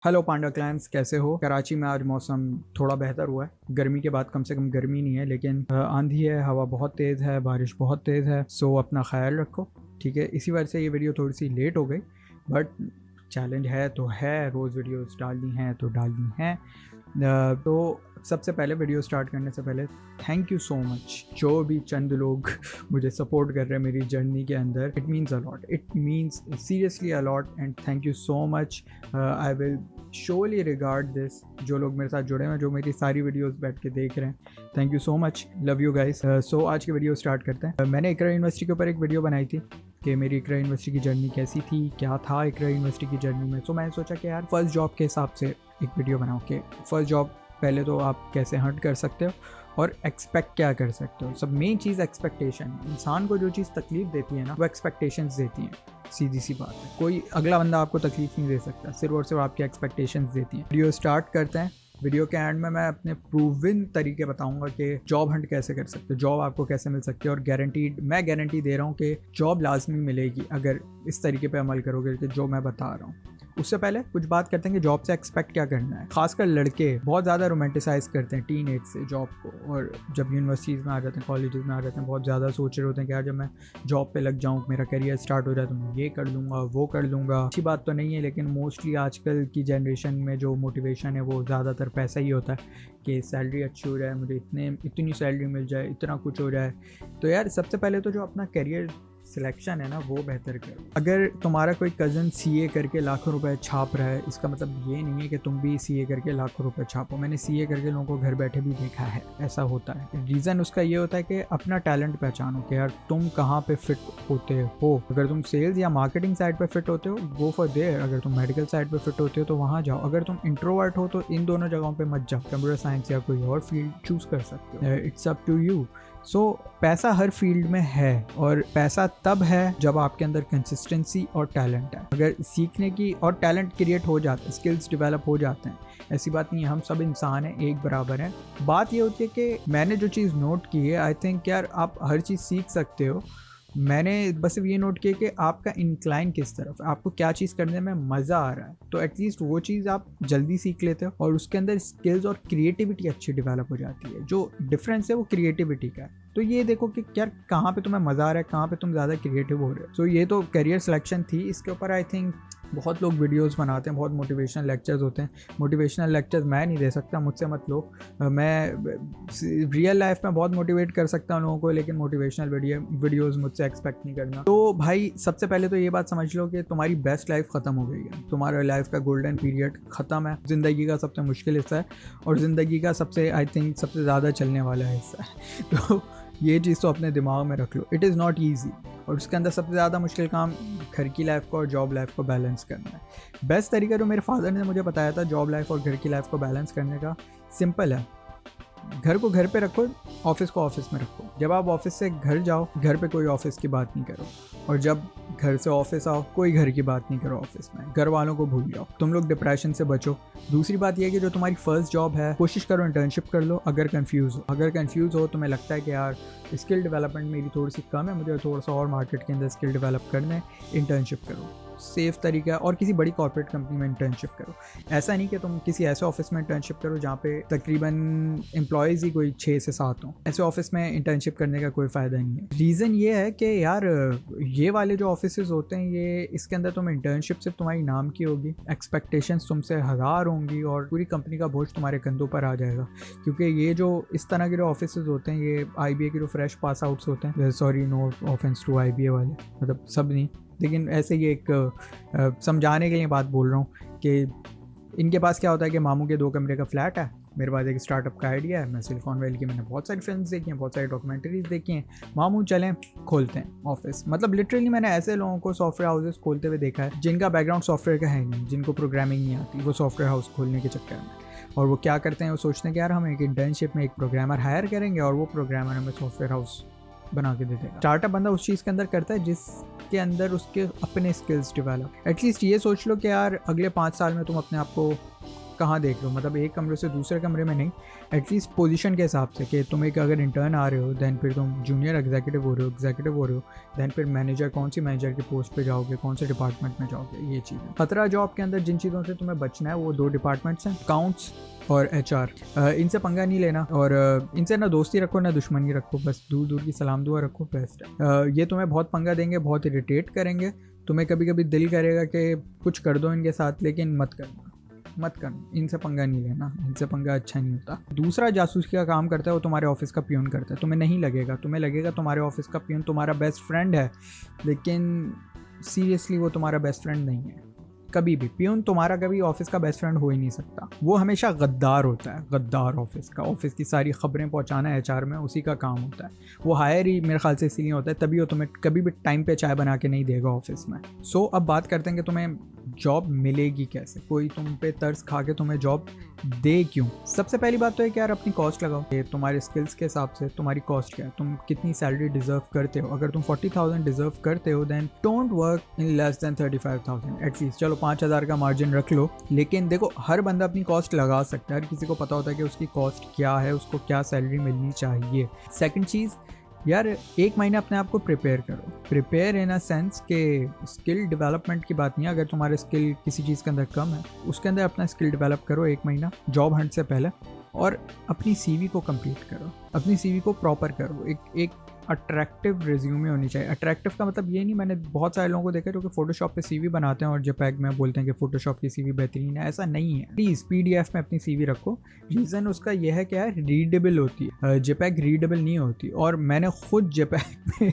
Hello पांडा clans, कैसे हो? कराची में आज मौसम थोड़ा बेहतर हुआ है। गर्मी के बाद कम से कम गर्मी नहीं है, लेकिन आंधी है, हवा बहुत तेज़ है, बारिश बहुत तेज़ है। सो अपना ख्याल रखो, ठीक है। इसी वजह से ये वीडियो थोड़ी सी लेट हो गई, बट चैलेंज है तो है, रोज़ वीडियोस डालनी है तो डालनी है। तो सबसे पहले वीडियो स्टार्ट करने से पहले थैंक यू सो मच जो भी चंद लोग मुझे सपोर्ट कर रहे हैं मेरी जर्नी के अंदर। It means a lot, it means seriously a lot, and thank you so much. I will surely regard this. जो लोग मेरे साथ जुड़े हैं, जो मेरी सारी वीडियोस बैठ के देख रहे हैं, thank you so much, love you guys. So आज की वीडियो स्टार्ट करते हैं। मैंने इकरा यूनिवर्सिटी के ऊपर एक वीडियो बनाई थी कि मेरी इकरा यूनिवर्सिटी की जर्नी कैसी थी, क्या था इकरा यूनिवर्सिटी की जर्नी में। सो मैंने सोचा कि यार फर्स्ट जॉब के हिसाब से एक वीडियो बनाओ कि फर्स्ट जॉब पहले तो आप कैसे हर्ट कर सकते हो और एक्सपेक्ट क्या कर सकते हो। सब मेन चीज़ एक्सपेक्टेशन। इंसान को जो चीज़ तकलीफ देती है ना, वो एक्सपेक्टेशंस देती हैं। सीधी सी बात है, कोई अगला बंदा आपको तकलीफ नहीं दे सकता, सिर्फ और सिर्फ आपकी एक्सपेक्टेशंस देती हैं। वीडियो स्टार्ट करते हैं। वीडियो के एंड में मैं अपने प्रूविन तरीके बताऊंगा कि जॉब हंट कैसे कर सकते हो, जॉब आपको कैसे मिल सकती है, और गारंटीड, मैं गारंटी दे रहा हूँ कि जॉब लाजमी मिलेगी अगर इस तरीके पे अमल करोगे कि जो मैं बता रहा हूँ। उससे पहले कुछ बात करते हैं कि जॉब से एक्सपेक्ट क्या करना है। खासकर लड़के बहुत ज़्यादा रोमांटिसाइज करते हैं टीन एज से जॉब को, और जब यूनिवर्सिटीज़ में आ जाते हैं, कॉलेजेस में आ जाते हैं, बहुत ज़्यादा सोच रहे होते हैं कि यार जब मैं जॉब पे लग जाऊँ, मेरा करियर स्टार्ट हो जाए तो मैं ये कर लूँगा, वो कर लूँगा। अच्छी बात तो नहीं है, लेकिन मोस्टली आजकल की जनरेशन में जो मोटिवेशन है वो ज़्यादातर पैसा ही होता है कि सैलरी अच्छी हो जाए, मुझे इतनी सैलरी मिल जाए, इतना कुछ हो जाए। तो यार सबसे पहले तो जो अपना करियर सिलेक्शन है ना, वो बेहतर करो। अगर तुम्हारा कोई कज़न सीए करके लाखों रुपए छाप रहा है, इसका मतलब ये नहीं है कि तुम भी सीए करके लाखों रुपए छापो। मैंने सीए करके लोगों को घर बैठे भी देखा है, ऐसा होता है। रीज़न उसका ये होता है कि अपना टैलेंट पहचानो कि यार तुम कहाँ पे फिट होते हो। अगर तुम सेल्स या मार्केटिंग साइड पे फिट होते हो, गो फॉर देयर। अगर तुम मेडिकल साइड पे फिट होते हो तो वहाँ जाओ। अगर तुम इंट्रोवर्ट हो तो इन दोनों जगहों पे मत जाओ, कंप्यूटर साइंस या कोई और फील्ड चूज कर सकते हो। It's up to you. So पैसा हर फील्ड में है, और पैसा तब है जब आपके अंदर कंसिस्टेंसी और टैलेंट है। अगर सीखने की और टैलेंट क्रिएट हो जाते हैं, स्किल्स डेवलप हो जाते हैं, ऐसी बात नहीं है, हम सब इंसान हैं, एक बराबर हैं। बात ये होती है कि मैंने जो चीज़ नोट की है, आई थिंक यार आप हर चीज़ सीख सकते हो। मैंने बस ये नोट किया कि आपका इंक्लाइन किस तरफ है, आपको क्या चीज़ करने में मज़ा आ रहा है, तो एटलीस्ट वो चीज़ आप जल्दी सीख लेते हो, और उसके अंदर स्किल्स और क्रिएटिविटी अच्छी डेवलप हो जाती है। जो डिफरेंस है वो क्रिएटिविटी का है। तो ये देखो कि यार कहाँ पे तुम्हें मज़ा आ रहा है, कहाँ पे तुम ज़्यादा क्रिएटिव हो रहे हो। सो ये तो करियर सिलेक्शन थी। इसके ऊपर आई थिंक बहुत लोग वीडियोस बनाते हैं, बहुत मोटिवेशनल लेक्चर्स होते हैं। मोटिवेशनल लेक्चर्स मैं नहीं दे सकता, मुझसे मत लो। मैं रियल लाइफ में बहुत मोटिवेट कर सकता हूँ लोगों को, लेकिन मोटिवेशनल वीडियोस मुझसे एक्सपेक्ट नहीं करना। तो भाई सबसे पहले तो ये बात समझ लो कि तुम्हारी बेस्ट लाइफ ख़त्म हो गई है, तुम्हारा लाइफ का गोल्डन पीरियड ख़त्म है। ज़िंदगी का सबसे मुश्किल हिस्सा है, और ज़िंदगी का सबसे आई थिंक सबसे ज़्यादा चलने वाला हिस्सा है। तो ये चीज़ तो अपने दिमाग में रख लो, इट इज़ नॉट ईजी। और उसके अंदर सबसे ज़्यादा मुश्किल काम घर की लाइफ को और जॉब लाइफ को बैलेंस करना है। बेस्ट तरीका जो मेरे फादर ने मुझे बताया था जॉब लाइफ और घर की लाइफ को बैलेंस करने का, सिंपल है। घर को घर पे रखो, ऑफिस को ऑफिस में रखो। जब आप ऑफिस से घर जाओ, घर पे कोई ऑफिस की बात नहीं करो, और जब घर से ऑफिस आओ, कोई घर की बात नहीं करो ऑफिस में। घर वालों को भूल जाओ, तुम लोग डिप्रेशन से बचो। दूसरी बात यह है कि जो तुम्हारी फर्स्ट जॉब है, कोशिश करो इंटर्नशिप कर लो। अगर कंफ्यूज हो तुम्हें लगता है कि यार स्किल डेवलपमेंट मेरी थोड़ी सी कम है, मुझे थोड़ा सा और मार्केट के अंदर स्किल डेवलप करना है, इंटर्नशिप करो। सेफ तरीका है। और किसी बड़ी कॉर्पोरेट कंपनी में इंटर्नशिप करो। ऐसा नहीं कि तुम किसी ऐसे ऑफिस में इंटर्नशिप करो जहाँ पे तकरीबन एम्प्लॉयज़ ही कोई 6 से 7 हों। ऐसे ऑफिस में इंटर्नशिप करने का कोई फ़ायदा नहीं है। रीज़न ये है कि यार ये वाले जो ऑफिसेज होते हैं, ये इसके अंदर तुम इंटर्नशिप सिर्फ तुम्हारी नाम की होगी, एक्सपेक्टेशंस तुमसे हज़ार होंगी, और पूरी कंपनी का बोझ तुम्हारे कंधों पर आ जाएगा। क्योंकि ये जो इस तरह के जो ऑफिसेज होते हैं, ये IBA के जो फ्रेश पास आउट्स होते हैं, sorry no offence to IBA वाले, मतलब सब नहीं, लेकिन ऐसे ही एक समझाने के लिए बात बोल रहा हूँ कि इनके पास क्या होता है कि मामू के 2 कमरे का फ्लैट है, मेरे पास एक स्टार्टअप का आइडिया है, मैं सिलिकॉन वैली की मैंने बहुत सारी फिल्म्स देखी हैं, बहुत सारी डॉक्यूमेंट्रीज देखी हैं, मामू चलें खोलते हैं ऑफिस। मतलब लिटरली मैंने ऐसे लोगों को सॉफ्टवेयर हाउसेस खोलते हुए देखा है जिनका बैकग्राउंड सॉफ्टवेयर का है नहीं, जिनको प्रोग्रामिंग नहीं आती, वो सॉफ्टवेयर हाउस खोलने के चक्कर में। और वो क्या करते हैं, वो सोचते हैं कि यार हम एक इंटर्नशिप में एक प्रोग्रामर हायर करेंगे और वो प्रोग्रामर हमें सॉफ्टवेयर हाउस बना के दे देगा। स्टार्टअप बंदा उस चीज़ के अंदर करता है जिसके अंदर उसके अपने स्किल्स डेवलप। एटलीस्ट ये सोच लो कि यार अगले 5 साल में तुम अपने आप को कहाँ देख लो, मतलब एक कमरे से दूसरे कमरे में नहीं, एटलीस्ट पोजीशन के हिसाब से कि तुम एक अगर इंटर्न आ रहे हो, दैन फिर तुम जूनियर एग्जीक्यूटिव हो रहे हो, दैन फिर मैनेजर, कौन सी मैनेजर की पोस्ट पे जाओगे, कौन से डिपार्टमेंट में जाओगे, ये चीज़ें। 15 जॉब के अंदर जिन चीज़ों से तुम्हें बचना है वो 2 डिपार्टमेंट्स हैं, अकाउंट्स और HR। इनसे पंगा नहीं लेना और इनसे ना दोस्ती रखो ना दुश्मनी रखो, बस दूर दूर की सलाम दुआ रखो, बेस्ट है। ये तुम्हें बहुत पंगा देंगे, बहुत इरिटेट करेंगे, तुम्हें कभी कभी दिल करेगा कि कुछ कर दो इनके साथ, लेकिन मत करना, इनसे पंगा नहीं लेना, इनसे पंगा अच्छा नहीं होता। दूसरा जासूसी का काम करता है वो तुम्हारे ऑफिस का पियून करता है। तुम्हें नहीं लगेगा, तुम्हें लगेगा तुम्हारे ऑफिस का पियून तुम्हारा बेस्ट फ्रेंड है, लेकिन सीरियसली वो तुम्हारा बेस्ट फ्रेंड नहीं है। कभी भी पियून तुम्हारा कभी ऑफिस का बेस्ट फ्रेंड हो ही नहीं सकता। वो हमेशा गद्दार होता है, गद्दार ऑफिस का। ऑफिस की सारी खबरें पहुंचाना HR में उसी का काम होता है। वो हायर ही मेरे ख्याल से इसीलिए होता है, तभी वो तुम्हें कभी भी टाइम पे चाय बना के नहीं देगा ऑफिस में। सो अब बात करते हैं कि तुम्हें जॉब मिलेगी कैसे, कोई तुम पे तरस खा के तुम्हें जॉब दे क्यों। सबसे पहली बात तो है कि यार अपनी कॉस्ट लगाओ, ये तुम्हारे स्किल्स के हिसाब से तुम्हारी कॉस्ट क्या है, तुम कितनी सैलरी डिजर्व करते हो। अगर तुम 40,000 डिजर्व करते हो then don't work in less than 35,000 at least. चलो 5,000 का मार्जिन रख लो, लेकिन देखो हर बंदा अपनी कॉस्ट लगा सकता है, हर किसी को पता होता है कि उसकी कॉस्ट क्या है, उसको क्या सैलरी मिलनी चाहिए। सेकेंड चीज़ यार, एक महीना अपने आप को प्रिपेयर करो। प्रिपेयर इन अ सेंस के स्किल डेवलपमेंट की बात नहीं है। अगर तुम्हारे स्किल किसी चीज़ के अंदर कम है, उसके अंदर अपना स्किल डेवलप करो 1 महीना जॉब हंट से पहले, और अपनी CV को कंप्लीट करो, अपनी CV को प्रॉपर करो। एक अट्रैक्टिव रिज्यूमे होनी चाहिए। अट्रैक्टिव का मतलब ये नहीं, मैंने बहुत सारे लोगों को देखा जो कि फोटोशॉप पे CV बनाते हैं और JPEG में बोलते हैं कि फोटोशॉप की CV बेहतरीन है। ऐसा नहीं है। प्लीज़ PDF में अपनी CV रखो। रीज़न उसका यह है कि यार रीडेबल होती है, JPEG रीडेबल नहीं होती। और मैंने खुद JPEG में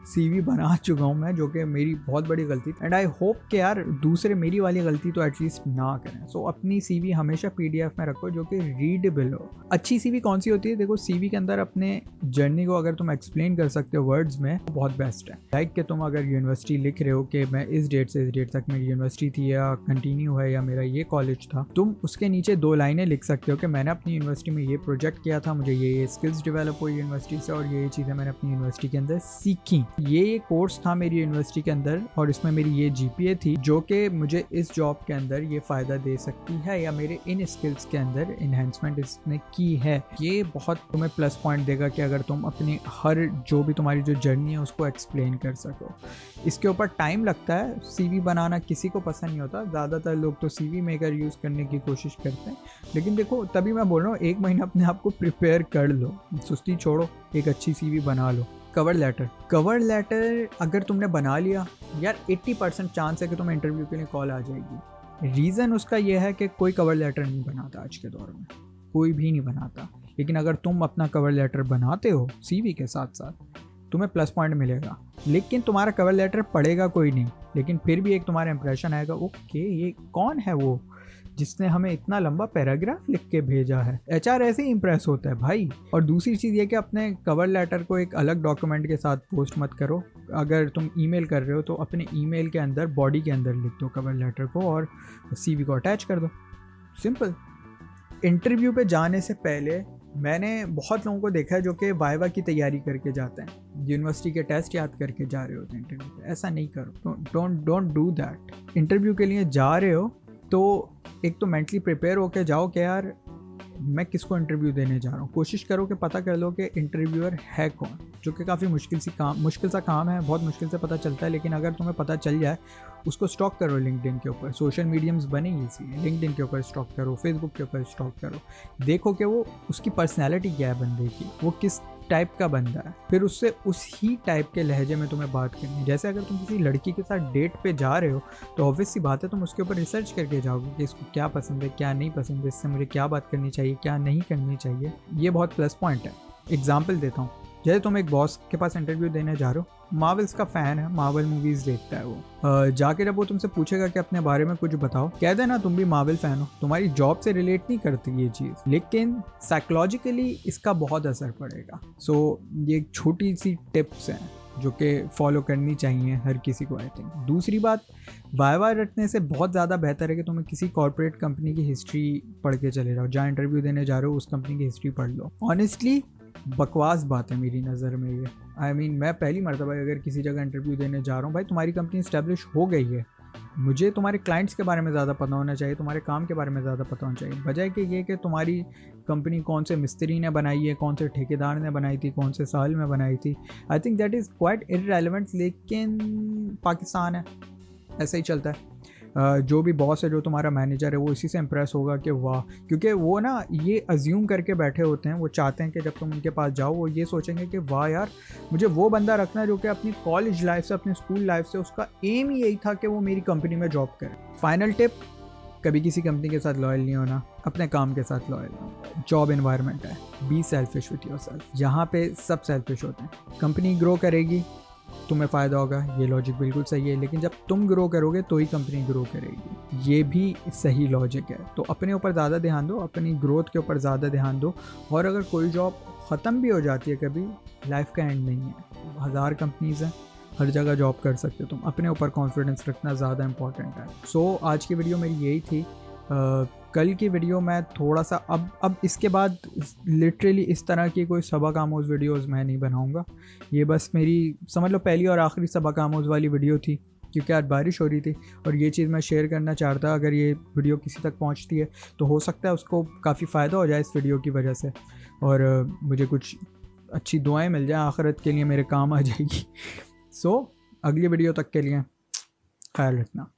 CV बना चुका हूँ मैं, जो कि मेरी बहुत बड़ी गलती थी। एंड आई होप कि यार दूसरे मेरी वाली गलती तो एटलीस्ट ना करें। सो अपनी CV हमेशा PDF में रखो जो कि रीडेबल हो। अच्छी CV कौन सी होती है? देखो CV के अंदर अपने जर्नी को अगर तुम एक्सप्लेन कर सकते हो वर्ड्स में, तो बहुत बेस्ट है। लाइक कि तुम अगर यूनिवर्सिटी लिख रहे हो कि मैं इस डेट से इस डेट तक मेरी यूनिवर्सिटी थी या कंटिन्यू है या मेरा ये कॉलेज था, तुम उसके नीचे 2 लाइनें लिख सकते हो कि मैंने अपनी यूनिवर्सिटी में ये प्रोजेक्ट किया था, मुझे ये स्किल्स डेवलप हुई यूनिवर्सिटी से और ये चीज़ें मैंने अपनी यूनिवर्सिटी के अंदर सीखी। ये कोर्स था मेरी यूनिवर्सिटी के अंदर और इसमें मेरी ये GPA थी जो कि मुझे इस जॉब के अंदर ये फ़ायदा दे सकती है, या मेरे इन स्किल्स के अंदर इन्हेंसमेंट इसने की है। ये बहुत तुम्हें प्लस पॉइंट देगा कि अगर तुम अपनी हर जो भी तुम्हारी जो जर्नी है उसको एक्सप्लेन कर सको। इसके ऊपर टाइम लगता है। CV बनाना किसी को पसंद नहीं होता, ज़्यादातर लोग तो CV मेकर यूज़ करने की कोशिश करते हैं। लेकिन देखो तभी मैं बोल रहा हूँ 1 महीना अपने आप को प्रिपेयर कर लो, सुस्ती छोड़ो, एक अच्छी CV बना लो। कवर लेटर अगर तुमने बना लिया यार, 80% चांस है कि तुम्हें इंटरव्यू के लिए कॉल आ जाएगी। रीज़न उसका यह है कि कोई कवर लेटर नहीं बनाता आज के दौर में, कोई भी नहीं बनाता। लेकिन अगर तुम अपना कवर लेटर बनाते हो CV के साथ साथ, तुम्हें प्लस पॉइंट मिलेगा। लेकिन तुम्हारा कवर लेटर पढ़ेगा कोई नहीं, लेकिन फिर भी एक तुम्हारा इंप्रेशन आएगा, ओके ये कौन है वो जिसने हमें इतना लंबा पैराग्राफ लिख के भेजा है। HR ऐसे ही इंप्रेस होता है भाई। और दूसरी चीज़ ये कि अपने कवर लेटर को एक अलग डॉक्यूमेंट के साथ पोस्ट मत करो। अगर तुम ईमेल कर रहे हो तो अपने ईमेल के अंदर बॉडी के अंदर लिख दो कवर लेटर को और CV को अटैच कर दो, सिंपल। इंटरव्यू पे जाने से पहले मैंने बहुत लोगों को देखा है जो कि वाइवा की तैयारी करके जाते हैं, यूनिवर्सिटी के टेस्ट याद करके जा रहे होते हैं इंटरव्यू पे। ऐसा नहीं करो, डोंट डू दैट। इंटरव्यू के लिए जा रहे हो तो एक तो मेंटली प्रिपेयर होके जाओ कि यार मैं किसको इंटरव्यू देने जा रहा हूँ। कोशिश करो कि पता कर लो कि इंटरव्यूअर है कौन, जो कि काफ़ी मुश्किल सा काम है, बहुत मुश्किल से पता चलता है। लेकिन अगर तुम्हें पता चल जाए, उसको स्टॉक करो लिंक्डइन के ऊपर। सोशल मीडियम्स बने इसीलिए, लिंक्डइन के ऊपर स्टॉक करो, फेसबुक के ऊपर स्टॉक करो। देखो कि वो उसकी पर्सनैलिटी क्या है बंदे की, वो किस टाइप का बंदा है। फिर उससे उसी टाइप के लहजे में तुम्हें बात करनी है। जैसे अगर तुम किसी लड़की के साथ डेट पे जा रहे हो तो ऑब्वियस सी बात है तुम उसके ऊपर रिसर्च करके जाओगे कि इसको क्या पसंद है, क्या नहीं पसंद है, इससे मुझे क्या बात करनी चाहिए, क्या नहीं करनी चाहिए। ये बहुत प्लस पॉइंट है। एग्जाम्पल देता हूँ, जैसे तुम एक बॉस के पास इंटरव्यू देने जा रहे हो, मार्वल्स का फ़ैन है, मार्वल मूवीज़ देखता है वो, जाके जब वो तुमसे पूछेगा कि अपने बारे में कुछ बताओ, कह देना तुम भी मार्वल फ़ैन हो। तुम्हारी जॉब से रिलेट नहीं करती ये चीज़, लेकिन साइकोलॉजिकली इसका बहुत असर पड़ेगा। सो ये एक छोटी सी टिप्स हैं जो कि फॉलो करनी चाहिए हर किसी को, आई थिंक। दूसरी बात, वाइवा रटने से बहुत ज़्यादा बेहतर है कि तुम्हें किसी कॉर्पोरेट कंपनी की हिस्ट्री पढ़ के चले जाओ। जहाँ इंटरव्यू देने जा रहे हो उस कंपनी की हिस्ट्री पढ़ लो। ऑनेस्टली बकवास बात है मेरी नज़र में ये। मैं पहली मरतबा अगर किसी जगह इंटरव्यू देने जा रहा हूँ, भाई तुम्हारी कंपनी इस्टेब्लिश हो गई है, मुझे तुम्हारे क्लाइंट्स के बारे में ज़्यादा पता होना चाहिए, तुम्हारे काम के बारे में ज़्यादा पता होना चाहिए, बजाय कि ये कि तुम्हारी कंपनी कौन से मिस्त्री ने बनाई है, कौन से ठेकेदार ने बनाई थी, कौन से साल में बनाई थी। I think that is quite irrelevant, लेकिन पाकिस्तान है, ऐसा ही चलता है। जो भी बॉस है, जो तुम्हारा मैनेजर है, वो इसी से इम्प्रेस होगा कि वाह, क्योंकि वो ना ये अज्यूम करके बैठे होते हैं, वो चाहते हैं कि जब तुम उनके पास जाओ वो ये सोचेंगे कि वाह यार, मुझे वो बंदा रखना है जो कि अपनी कॉलेज लाइफ से, अपनी स्कूल लाइफ से उसका एम ही यही था कि वो मेरी कंपनी में जॉब करे। फाइनल टिप, कभी किसी कंपनी के साथ लॉयल नहीं होना, अपने काम के साथ लॉयल होना। जॉब एनवायरनमेंट है, बी सेल्फिश विथ योरसेल्फ, यहाँ पे सब सेल्फिश होते हैं। कंपनी ग्रो करेगी, तुम्हें फ़ायदा होगा, ये लॉजिक बिल्कुल सही है, लेकिन जब तुम ग्रो करोगे तो ही कंपनी ग्रो करेगी, ये भी सही लॉजिक है। तो अपने ऊपर ज़्यादा ध्यान दो, अपनी ग्रोथ के ऊपर ज़्यादा ध्यान दो। और अगर कोई जॉब ख़त्म भी हो जाती है कभी, लाइफ का एंड नहीं है, 1000 कंपनीज़ हैं, हर जगह जॉब कर सकते हो तुम। अपने ऊपर कॉन्फिडेंस रखना ज़्यादा इंपॉर्टेंट है। सो आज की वीडियो मेरी यही थी। कल की वीडियो मैं थोड़ा सा अब इसके बाद लिटरली इस तरह की कोई सबक आमोज़ वीडियोज़ मैं नहीं बनाऊंगा। ये बस मेरी समझ लो पहली और आखिरी सबक आमोज़ वाली वीडियो थी, क्योंकि आज बारिश हो रही थी और ये चीज़ मैं शेयर करना चाहता। अगर ये वीडियो किसी तक पहुंचती है तो हो सकता है उसको काफ़ी फ़ायदा हो जाए इस वीडियो की वजह से, और मुझे कुछ अच्छी दुआएँ मिल जाए, आखिरत के लिए मेरे काम आ जाएगी। सो अगली वीडियो तक के लिए ख्याल रखना।